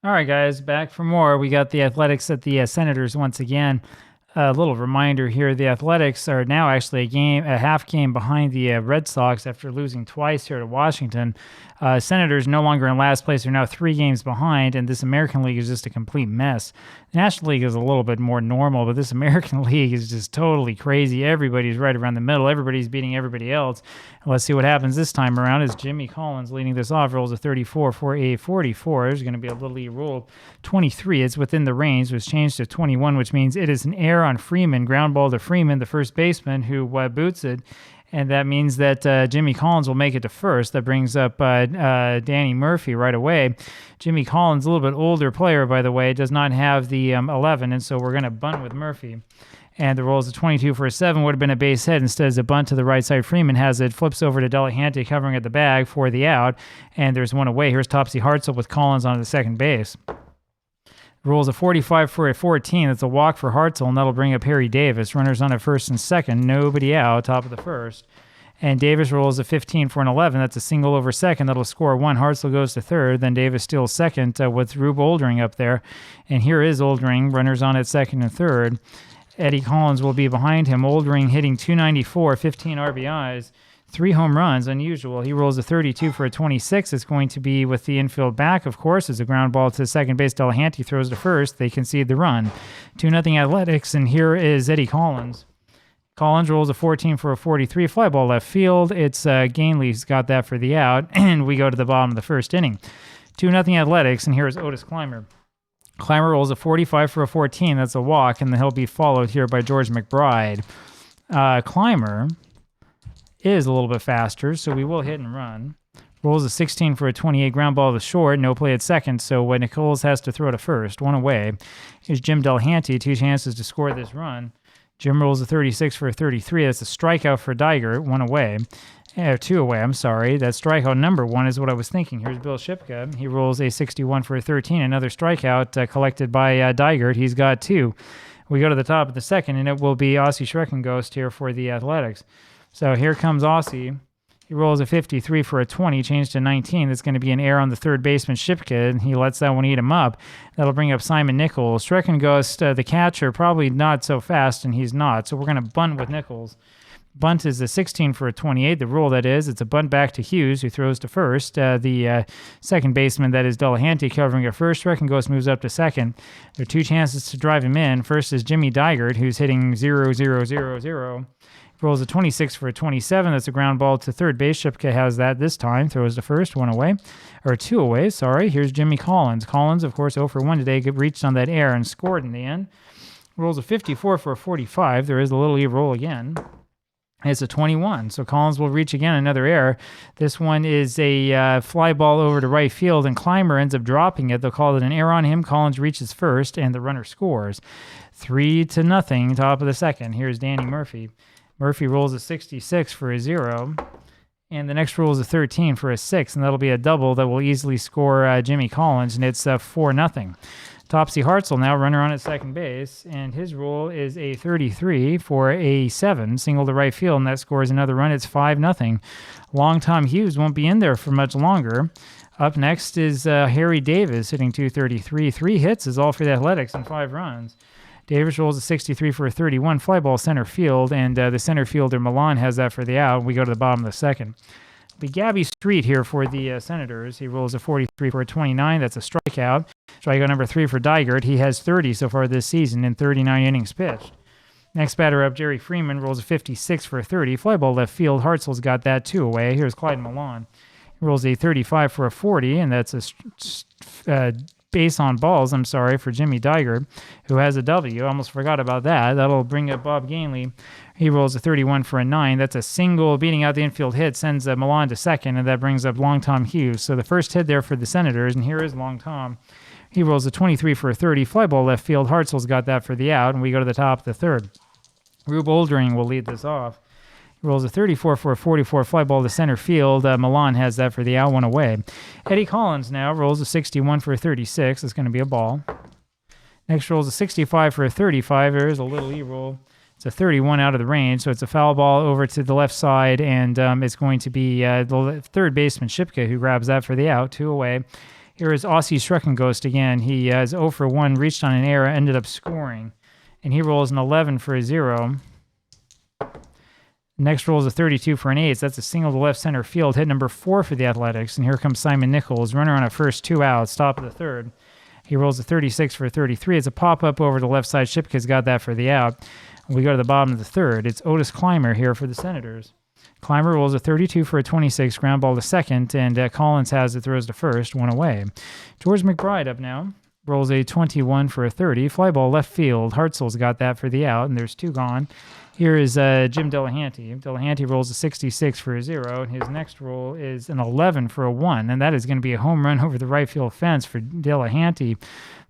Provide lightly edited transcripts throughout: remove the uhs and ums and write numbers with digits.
All right, guys, back for more. We got the Athletics at the Senators once again. A little reminder here: the Athletics are now actually a half game behind the Red Sox after losing twice here to Washington. Senators no longer in last place; they're now 3 games behind, and this American League is just a complete mess. The National League is a little bit more normal, but this American League is just totally crazy. Everybody's right around the middle. Everybody's beating everybody else. And let's see what happens this time around. As Jimmy Collins leading this off, rolls a 34 for a 44. There's going to be a little rule 23. It's within the range. It was changed to 21, which means it is an error on Freeman. Ground ball to Freeman, the first baseman, who boots it. And that means that Jimmy Collins will make it to first. That brings up Danny Murphy right away. Jimmy Collins, a little bit older player, by the way, does not have the 11, and so we're going to bunt with Murphy. And the roll is a 22 for a 7, would have been a base hit. Instead, as a bunt to the right side, Freeman has it, flips over to Delahanty, covering at the bag for the out, and there's one away. Here's Topsy Hartzell with Collins on the second base. Rolls a 45 for a 14. That's a walk for Hartzell, and that'll bring up Harry Davis. Runners on at first and second. Nobody out, top of the first. And Davis rolls a 15 for an 11. That's a single over second. That'll score 1. Hartzell goes to third. Then Davis steals second with Rube Oldring up there. And here is Oldring. Runners on at second and third. Eddie Collins will be behind him. Oldring hitting 294, 15 RBIs. 3 home runs, unusual. He rolls a 32 for a 26. It's going to be with the infield back, of course, as a ground ball to second base. Delahanty throws to first. They concede the run. 2-0 Athletics, and here is Eddie Collins. Collins rolls a 14 for a 43. Fly ball left field. It's Gainley's got that for the out, and we go to the bottom of the first inning. 2-0 Athletics, and here is Otis Clymer. Clymer rolls a 45 for a 14. That's a walk, and he'll be followed here by George McBride. Clymer is a little bit faster, so we will hit and run. Rolls a 16 for a 28, ground ball to short, no play at second, so Nichols has to throw to first, 1 away. Here's Jim Delahanty, 2 chances to score this run. Jim rolls a 36 for a 33. That's a strikeout for Diger, 1 away. 2 away, I'm sorry. That strikeout number 1 is what I was thinking. Here's Bill Shipka. He rolls a 61 for a 13. Another strikeout collected by Digert. He's got 2. We go to the top of the second, and it will be Aussie Schreckengost here for the Athletics. So here comes Aussie. He rolls a 53 for a 20, changed to 19. That's going to be an error on the third baseman, Shipka, and he lets that one eat him up. That'll bring up Simon Nichols. Schreckengost, the catcher, probably not so fast, and he's not. So we're going to bunt with Nichols. Bunt is a 16 for a 28. The rule, that is, it's a bunt back to Hughes, who throws to first. The second baseman, that is Delahanty, covering at first. Schreckengost moves up to second. There are 2 chances to drive him in. First is Jimmy Digert, who's hitting 0-0-0-0. Rolls a 26 for a 27. That's a ground ball to third base. Shipka has that this time. Throws to first, 1 away. Or 2 away, sorry. Here's Jimmy Collins. Collins, of course, 0 for 1 today. Reached on that error and scored in the end. Rolls a 54 for a 45. There is a little roll again. It's a 21, so Collins will reach again another error. This one is a fly ball over to right field, and Clymer ends up dropping it. They'll call it an error on him. Collins reaches first, and the runner scores. 3-0, top of the second. Here's Danny Murphy. Murphy rolls a 66 for a 0, and the next roll is a 13 for a 6, and that'll be a double that will easily score Jimmy Collins, and it's 4-0. Topsy Hartzell now, runner on at second base, and his roll is a 33 for a 7, single to right field, and that scores another run. It's 5-0. Long Tom Hughes won't be in there for much longer. Up next is Harry Davis, hitting 233. 3 hits is all for the Athletics and 5 runs. Davis rolls a 63 for a 31, fly ball center field, and the center fielder Milan has that for the out. We go to the bottom of the second. It'll be Gabby Street here for the Senators. He rolls a 43 for a 29. That's a strikeout. Strikeout number 3 for Digert. He has 30 so far this season in 39 innings pitched. Next batter up, Jerry Freeman, rolls a 56 for a 30. Fly ball left field. Hartzell's got that 2 away. Here's Clyde Milan. He rolls a 35 for a 40, and that's a base on balls, for Jimmy Digert, who has a W. I almost forgot about that. That'll bring up Bob Gainley. He rolls a 31 for a 9. That's a single beating out the infield hit, sends Milan to second, and that brings up Long Tom Hughes. So the first hit there for the Senators, and here is Long Tom. He rolls a 23 for a 30. Fly ball left field. Hartzell's got that for the out, and we go to the top of the third. Rube Oldring will lead this off. He rolls a 34 for a 44, fly ball to center field. Milan has that for the out, 1 away. Eddie Collins now rolls a 61 for a 36. It's going to be a ball. Next rolls a 65 for a 35. There's a little E-roll. It's a 31 out of the range, so it's a foul ball over to the left side, and it's going to be the third baseman, Shipka, who grabs that for the out, 2 away. Here is Aussie Schreckenghost again. He has 0 for 1, reached on an error, ended up scoring. And he rolls an 11 for a 0. Next roll is a 32 for an 8. So that's a single to left center field. Hit number 4 for the Athletics. And here comes Simon Nichols. Runner on at first, 2 outs. Top of the third. He rolls a 36 for a 33. It's a pop-up over to the left side. Shipka's got that for the out. We go to the bottom of the third. It's Otis Clymer here for the Senators. Clymer rolls a 32 for a 26. Ground ball to second. And Collins has it, throws to first. 1 away. George McBride up now. Rolls a 21 for a 30. Fly ball left field. Hartzell's got that for the out. And there's 2 gone. Here is Jim Delahanty. Delahanty rolls a 66 for a 0, and his next roll is an 11 for a 1, and that is going to be a home run over the right field fence for Delahanty,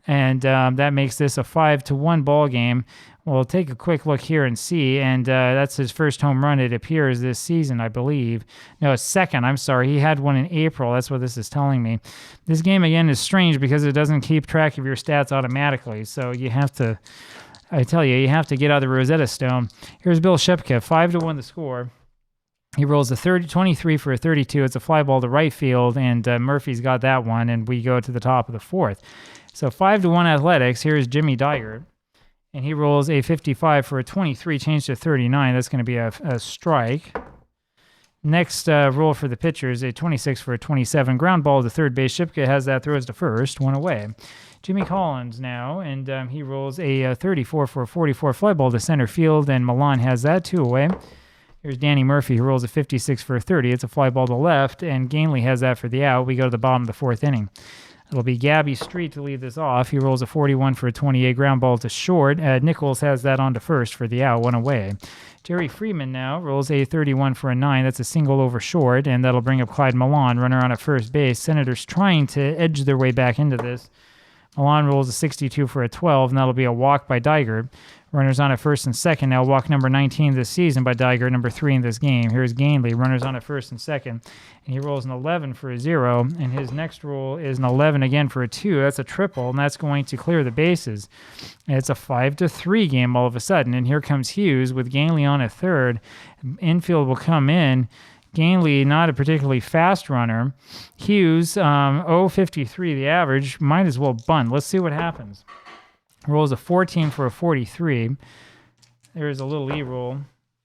and that makes this a 5-1 ball game. We'll take a quick look here and see, and that's his first home run, it appears, this season, I believe. No, it's second. I'm sorry. He had one in April. That's what this is telling me. This game, again, is strange because it doesn't keep track of your stats automatically, so you have to... I tell you, you have to get out of the Rosetta Stone. Here's Bill Shipka, 5-1 the score. He rolls a 23 for a 32. It's a fly ball to right field, and Murphy's got that one, and we go to the top of the fourth. So 5-1 Athletics. Here's Jimmy Dygert, and he rolls a 55 for a 23, changed to 39. That's going to be a strike. Next roll for the pitchers, a 26 for a 27. Ground ball to third base. Shipka has that, throws to first, 1 away. Jimmy Collins now, and he rolls a 34 for a 44 fly ball to center field, and Milan has that, 2 away. Here's Danny Murphy, who rolls a 56 for a 30. It's a fly ball to left, and Gainley has that for the out. We go to the bottom of the fourth inning. It'll be Gabby Street to lead this off. He rolls a 41 for a 28 ground ball to short. Nichols has that on to first for the out, 1 away. Jerry Freeman now rolls a 31 for a 9. That's a single over short, and that'll bring up Clyde Milan, runner on at first base. Senators trying to edge their way back into this. Milan rolls a 62 for a 12, and that'll be a walk by Dygert. Runners on at first and second. Now walk number 19 this season by Dygert, number 3 in this game. Here's Gainley, runners on at first and second. And he rolls an 11 for a 0, and his next roll is an 11 again for a 2. That's a triple, and that's going to clear the bases. And it's a 5-3 game all of a sudden. And here comes Hughes with Gainley on at third. Infield will come in. Gainley, not a particularly fast runner. Hughes, 0.53 the average. Might as well bunt. Let's see what happens. Rolls a 14 for a 43. There's a little E-roll.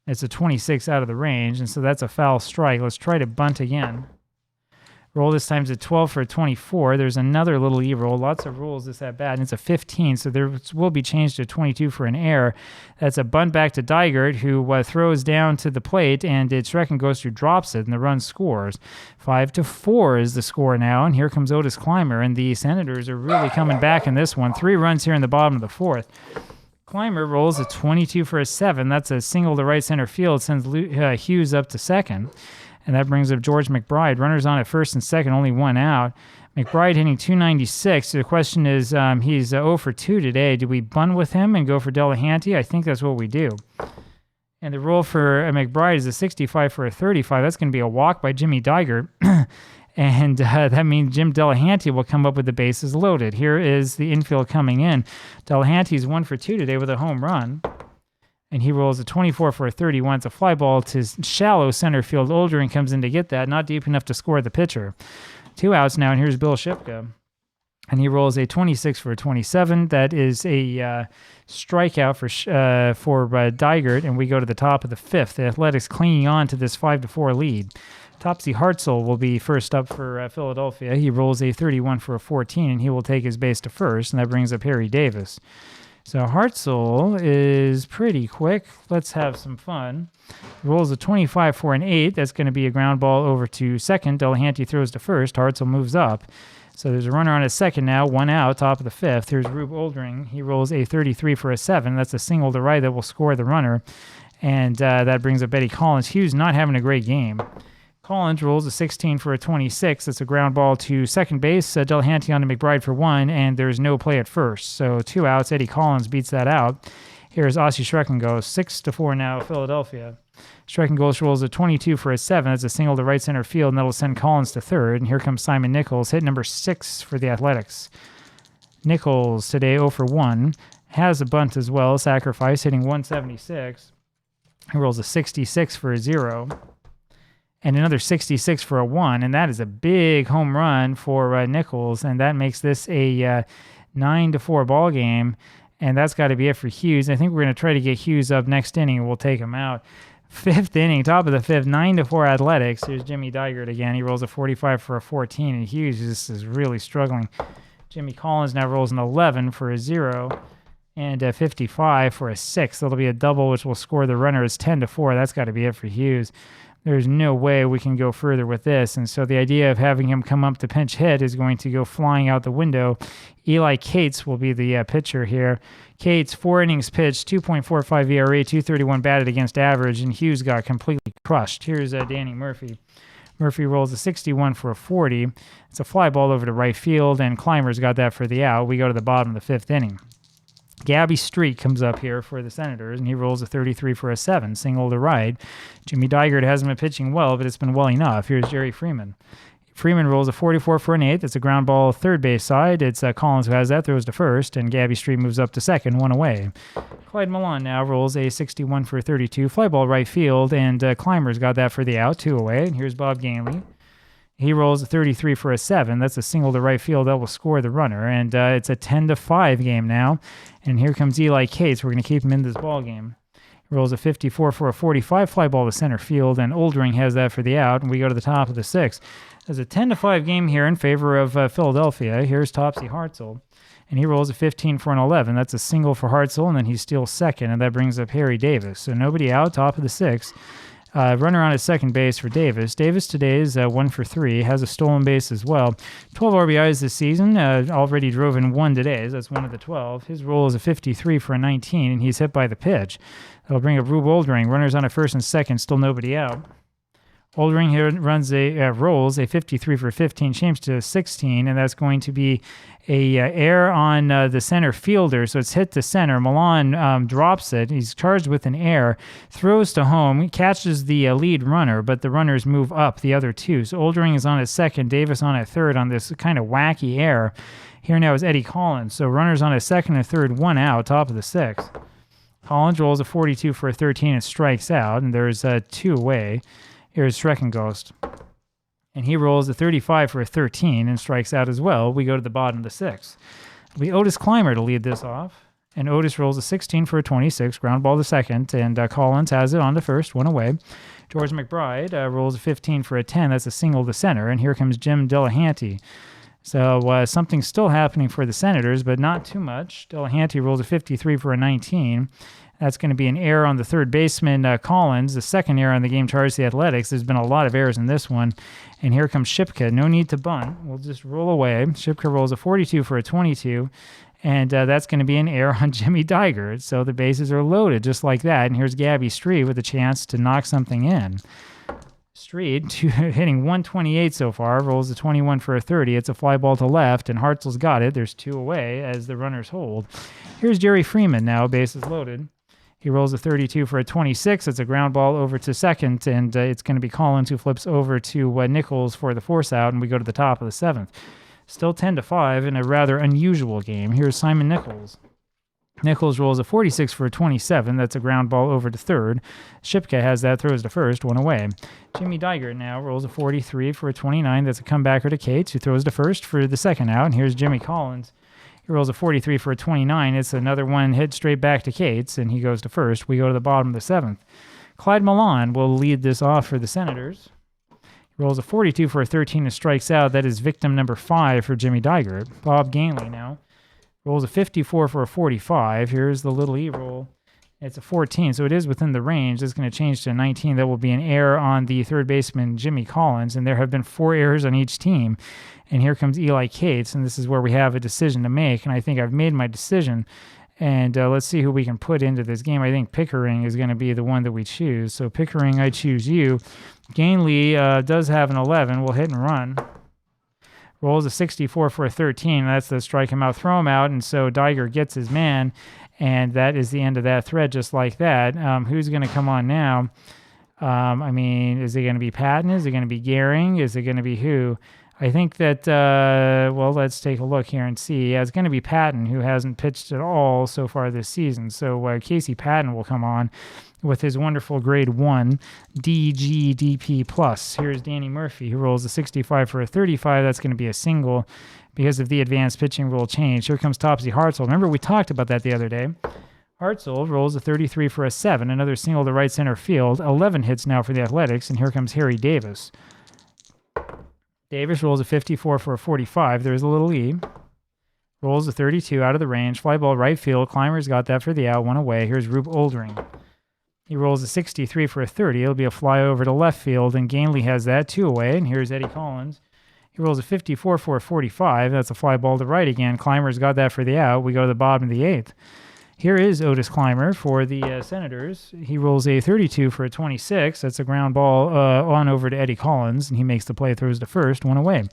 It's a 26 out of the range, and so that's a foul strike. Let's try to bunt again. Roll this time's a 12 for a 24. There's another little E-roll. Lots of rolls this at bat, and it's a 15, so there will be changed to 22 for an error. That's a bunt back to Dygert, who throws down to the plate, and it's Schreckenghost who drops it, and the run scores. 5-4 is the score now, and here comes Otis Clymer, and the Senators are really coming back in this one. 3 runs here in the bottom of the fourth. Clymer rolls a 22 for a 7. That's a single to right center field, sends Hughes up to second. And that brings up George McBride. Runners on at first and second, only 1 out. McBride hitting 296. So the question is, he's 0 for 2 today. Do we bunt with him and go for Delahanty? I think that's what we do. And the roll for McBride is a 65 for a 35. That's going to be a walk by Jimmy Dygert. And that means Jim Delahanty will come up with the bases loaded. Here is the infield coming in. Delahanty's 1 for 2 today with a home run. And he rolls a 24 for a 31. It's a fly ball to shallow center field. Oldring comes in to get that. Not deep enough to score the pitcher. 2 outs now, and here's Bill Shipka. And he rolls a 26 for a 27. That is a strikeout for Dygert, and we go to the top of the fifth. The Athletics clinging on to this 5-4 lead. Topsy Hartzell will be first up for Philadelphia. He rolls a 31 for a 14, and he will take his base to first, and that brings up Harry Davis. So Hartzell is pretty quick. Let's have some fun. Rolls a 25 for an 8. That's going to be a ground ball over to second. Delahanty throws to first. Hartzell moves up. So there's a runner on his second now, 1 out, top of the fifth. Here's Rube Oldring. He rolls a 33 for a 7. That's a single to right that will score the runner. And that brings up Eddie Collins. Hughes not having a great game. Collins rolls a 16 for a 26. That's a ground ball to second base. Delahanty on to McBride for 1, and there's no play at first. So 2 outs. Eddie Collins beats that out. Here's Aussie Schreckenghost, 6-4 now, Philadelphia. Schreckenghost rolls a 22 for a 7. That's a single to right center field, and that'll send Collins to third. And here comes Simon Nichols, hit number 6 for the Athletics. Nichols today 0 for 1. Has a bunt as well, sacrifice, hitting 176. He rolls a 66 for a 0. and another 66 for a 1, and that is a big home run for Nichols, and that makes this a 9-4 ball game, and that's got to be it for Hughes. I think we're going to try to get Hughes up next inning, and we'll take him out. Fifth inning, top of the fifth, 9-4 Athletics. Here's Jimmy Digert again. He rolls a 45 for a 14, and Hughes just is really struggling. Jimmy Collins now rolls an 11 for a 0 and a 55 for a 6. That'll be a double, which will score the runner as 10-4. That's got to be it for Hughes. There's no way we can go further with this. And so the idea of having him come up to pinch hit is going to go flying out the window. Eli Cates will be the pitcher here. Cates, 4 innings pitched, 2.45 ERA, 231 batted against average, and Hughes got completely crushed. Here's Danny Murphy. Murphy rolls a 61 for a 40. It's a fly ball over to right field, and Clymer's got that for the out. We go to the bottom of the 5th inning. Gabby Street comes up here for the Senators, and he rolls a 33 for a 7, single to right. Jimmy Digert hasn't been pitching well, but it's been well enough. Here's Jerry Freeman. Freeman rolls a 44 for an 8. It's a ground ball third base side. It's Collins who has that, throws to first, and Gabby Street moves up to second, 1 away. Clyde Milan now rolls a 61 for a 32, fly ball right field, and Clymer's got that for the out, 2 away. And here's Bob Gainley. He rolls a 33 for a 7. That's a single to right field that will score the runner. And it's a 10-5 game now. And here comes Eli Cates. We're going to keep him in this ball game. He rolls a 54 for a 45, fly ball to center field, and Oldring has that for the out. And we go to the top of the 6th. There's a 10-5 game here in favor of Philadelphia. Here's Topsy Hartzell. And he rolls a 15 for an 11. That's a single for Hartzell, and then he steals second, and that brings up Harry Davis. So nobody out, top of the 6th. Runner on at second base for Davis. Davis today is 1 for 3, has a stolen base as well. 12 RBIs this season, already drove in 1 today. So that's 1 of the 12. His roll is a 53 for a 19, and he's hit by the pitch. That'll bring up Rube Oldring. Runners on at first and second, still nobody out. Oldring here rolls a 53 for 15, changed to 16, and that's going to be a error on the center fielder. So it's hit to center. Milan drops it. He's charged with an error, throws to home, he catches the lead runner, but the runners move up, the other 2. So Oldring is on at second, Davis on at third on this kind of wacky error. Here now is Eddie Collins. So runners on at second and third, 1 out, top of the 6th. Collins rolls a 42 for a 13 and strikes out, and there's 2 away. Here's Schreckenghost. And he rolls a 35 for a 13 and strikes out as well. We go to the bottom of the 6th. It'll be Otis Clymer to lead this off. And Otis rolls a 16 for a 26, ground ball to second, and Collins has it on to first, 1 away. George McBride rolls a 15 for a 10. That's a single to center. And here comes Jim Delahanty. So something's still happening for the Senators, but not too much. Delahanty rolls a 53 for a 19. That's going to be an error on the third baseman, Collins. The second error on the game charged the Athletics. There's been a lot of errors in this one. And here comes Shipka. No need to bunt. We'll just roll away. Shipka rolls a 42 for a 22. And that's going to be an error on Jimmy Digert. So the bases are loaded just like that. And here's Gabby Street with a chance to knock something in. Street, hitting 128 so far, rolls a 21 for a 30. It's a fly ball to left, and Hartzell's got it. There's 2 away as the runners hold. Here's Jerry Freeman now, bases loaded. He rolls a 32 for a 26. It's a ground ball over to second, and it's going to be Collins who flips over to Nichols for the force out, and we go to the top of the 7th. Still 10-5 in a rather unusual game. Here's Simon Nichols. Nichols rolls a 46 for a 27. That's a ground ball over to third. Shipka has that, throws to first, 1 away. Jimmy Digert now rolls a 43 for a 29. That's a comebacker to Cates, who throws to first for the second out, and here's Jimmy Collins. He rolls a 43 for a 29. It's another one hit straight back to Cates, and he goes to first. We go to the bottom of the 7th. Clyde Milan will lead this off for the Senators. He rolls a 42 for a 13 and strikes out. That is victim number 5 for Jimmy Digert. Bob Gainley now rolls a 54 for a 45. Here's the little E roll. It's a 14, so it is within the range. It's going to change to a 19. That will be an error on the third baseman, Jimmy Collins, and there have been 4 errors on each team. And here comes Eli Cates, and this is where we have a decision to make, and I think I've made my decision. And let's see who we can put into this game. I think Pickering is going to be the one that we choose. So Pickering, I choose you. Gainley does have an 11. We'll hit and run. Rolls a 64 for a 13. That's the strike him out, throw him out, and so Digert gets his man. And that is the end of that thread, just like that. Who's going to come on now? Is it going to be Patton? Is it going to be Gehring? Is it going to be who? I think that, well, let's take a look here and see. Yeah, it's going to be Patton, who hasn't pitched at all so far this season. So Casey Patton will come on with his wonderful grade 1 DGDP+. Here's Danny Murphy, who rolls a 65 for a 35. That's going to be a single because of the advanced pitching rule change. Here comes Topsy Hartzell. Remember, we talked about that the other day. Hartzell rolls a 33 for a 7, another single to right center field. 11 hits now for the Athletics, and here comes Harry Davis. Davis rolls a 54 for a 45. There's a little lead. Rolls a 32 out of the range. Fly ball right field. Clymer's got that for the out. One away. Here's Rube Oldring. He rolls a 63 for a 30. It'll be a fly over to left field, and Gainley has that. 2 away, and here's Eddie Collins. He rolls a 54 for a 45. That's a fly ball to right again. Clymer's got that for the out. We go to the bottom of the 8th. Here is Otis Clymer for the Senators. He rolls a 32 for a 26. That's a ground ball on over to Eddie Collins, and he makes the play, throws to first, 1 away.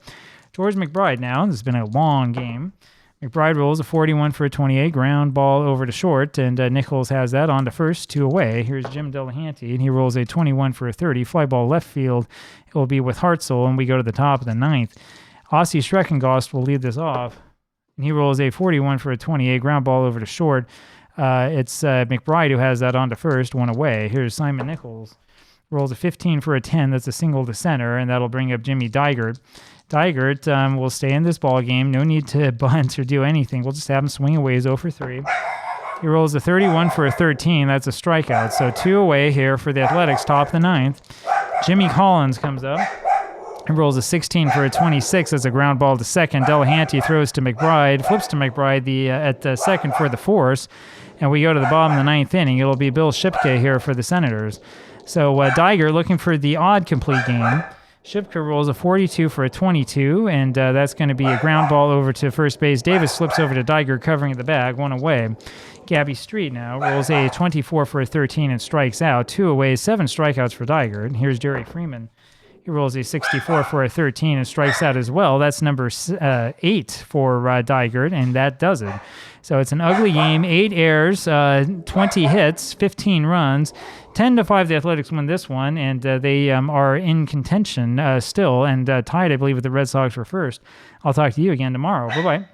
George McBride now. This has been a long game. McBride rolls a 41 for a 28, ground ball over to short, and Nichols has that on to first, 2 away. Here's Jim Delahanty, and he rolls a 21 for a 30, fly ball left field. It will be with Hartzell, and we go to the top of the 9th. Ossie Schreckengost will lead this off, and he rolls a 41 for a 28, ground ball over to short. It's McBride who has that on to first, 1 away. Here's Simon Nichols. Rolls a 15 for a 10. That's a single to center, and that'll bring up Jimmy Digert. Digert will stay in this ball game. No need to bunt or do anything. We'll just have him swing away. He's 0 for 3. He rolls a 31 for a 13. That's a strikeout. So 2 away here for the Athletics, top of the 9th. Jimmy Collins comes up. He rolls a 16 for a 26 as a ground ball to second. Delahanty throws to McBride, flips to McBride at second for the force, and we go to the bottom of the 9th inning. It'll be Bill Shipka here for the Senators. So Diger looking for the odd complete game. Shipka rolls a 42 for a 22, and that's going to be a ground ball over to first base. Davis slips over to Diger, covering the bag, 1 away. Gabby Street now rolls a 24 for a 13 and strikes out. 2 away, 7 strikeouts for Diger. And here's Jerry Freeman. He rolls a 64 for a 13 and strikes out as well. That's number 8 for Digert, and that does it. So it's an ugly game. 8 errors, 20 hits, 15 runs. 10-5, the Athletics win this one, and they are in contention still, and tied, I believe, with the Red Sox for first. I'll talk to you again tomorrow. Bye-bye.